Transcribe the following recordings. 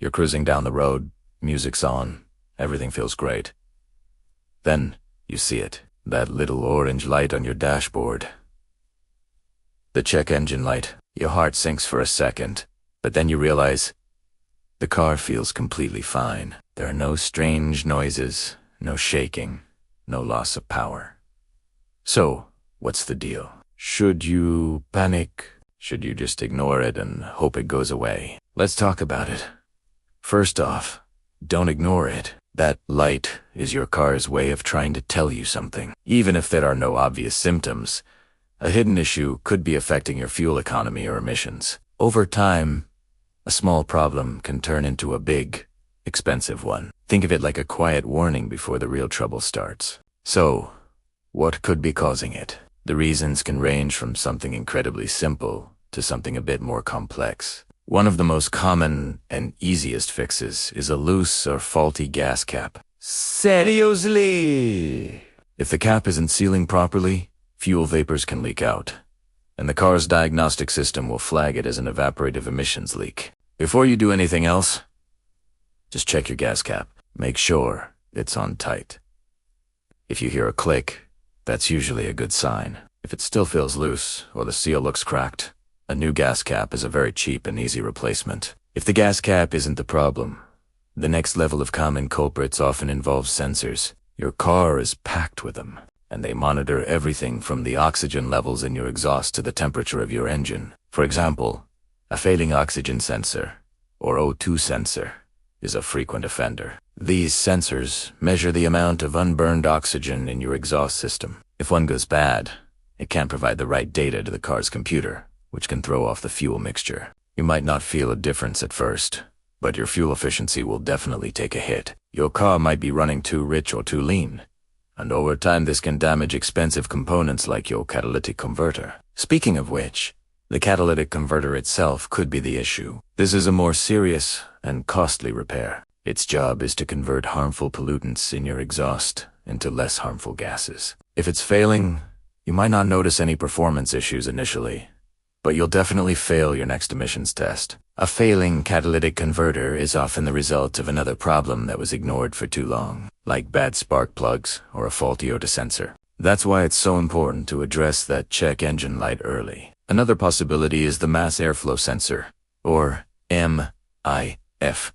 You're cruising down the road, music's on, everything feels great. Then you see it, that little orange light on your dashboard. The check engine light. Your heart sinks for a second, but then you realize the car feels completely fine. There are no strange noises, no shaking, no loss of power. So, what's the deal? Should you panic? Should you just ignore it and hope it goes away? Let's talk about it. First off, don't ignore it. That light is your car's way of trying to tell you something. Even if there are no obvious symptoms, a hidden issue could be affecting your fuel economy or emissions. Over time, a small problem can turn into a big, expensive one. Think of it like a quiet warning before the real trouble starts. So, what could be causing it? The reasons can range from something incredibly simple to something a bit more complex. One of the most common and easiest fixes is a loose or faulty gas cap. Seriously? If the cap isn't sealing properly, fuel vapors can leak out, and the car's diagnostic system will flag it as an evaporative emissions leak. Before you do anything else, just check your gas cap. Make sure it's on tight. If you hear a click, that's usually a good sign. If it still feels loose or the seal looks cracked, a new gas cap is a very cheap and easy replacement. If the gas cap isn't the problem, the next level of common culprits often involves sensors. Your car is packed with them, and they monitor everything from the oxygen levels in your exhaust to the temperature of your engine. For example, a failing oxygen sensor, or O2 sensor, is a frequent offender. These sensors measure the amount of unburned oxygen in your exhaust system. If one goes bad, it can't provide the right data to the car's computer, which can throw off the fuel mixture. You might not feel a difference at first, but your fuel efficiency will definitely take a hit. Your car might be running too rich or too lean, and over time this can damage expensive components like your catalytic converter. Speaking of which, the catalytic converter itself could be the issue. This is a more serious and costly repair. Its job is to convert harmful pollutants in your exhaust into less harmful gases. If it's failing, you might not notice any performance issues initially, but you'll definitely fail your next emissions test. A failing catalytic converter is often the result of another problem that was ignored for too long, like bad spark plugs or a faulty O2 sensor. That's why it's so important to address that check engine light early. Another possibility is the mass airflow sensor, or MIF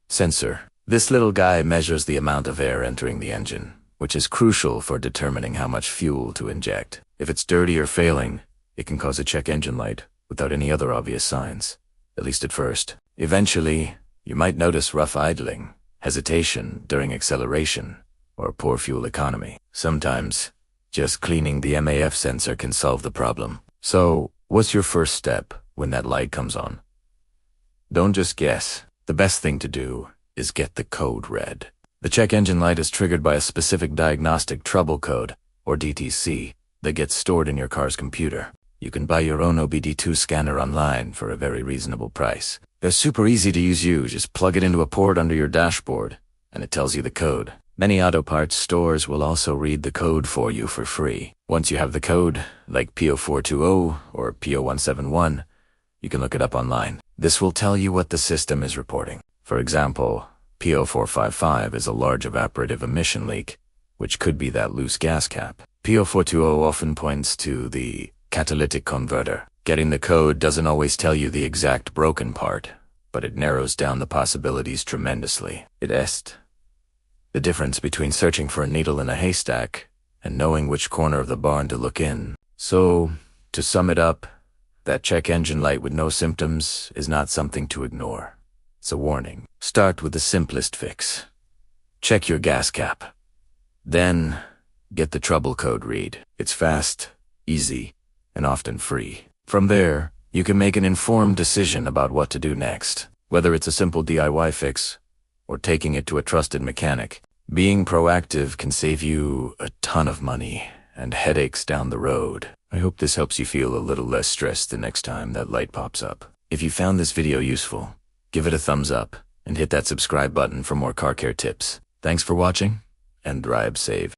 sensor. This little guy measures the amount of air entering the engine, which is crucial for determining how much fuel to inject. If it's dirty or failing, it can cause a check engine light without any other obvious signs, at least at first. Eventually, you might notice rough idling, hesitation during acceleration, or poor fuel economy. Sometimes, just cleaning the MAF sensor can solve the problem. So, what's your first step when that light comes on? Don't just guess. The best thing to do is get the code read. The check engine light is triggered by a specific diagnostic trouble code, or DTC, that gets stored in your car's computer. You can buy your own OBD2 scanner online for a very reasonable price. They're super easy to use. You just plug it into a port under your dashboard, and it tells you the code. Many auto parts stores will also read the code for you for free. Once you have the code, like P0420 or P0171, you can look it up online. This will tell you what the system is reporting. For example, P0455 is a large evaporative emission leak, which could be that loose gas cap. P0420 often points to the catalytic converter. Getting the code doesn't always tell you the exact broken part, but it narrows down the possibilities tremendously. The difference between searching for a needle in a haystack and knowing which corner of the barn to look in. So, to sum it up, that check engine light with no symptoms is not something to ignore. It's a warning. Start with the simplest fix. Check your gas cap. Then, get the trouble code read. It's fast, easy, and often free. From there, you can make an informed decision about what to do next, whether it's a simple DIY fix or taking it to a trusted mechanic. Being proactive can save you a ton of money and headaches down the road. I hope this helps you feel a little less stressed the next time that light pops up. If you found this video useful, give it a thumbs up and hit that subscribe button for more car care tips. Thanks for watching, and drive safe.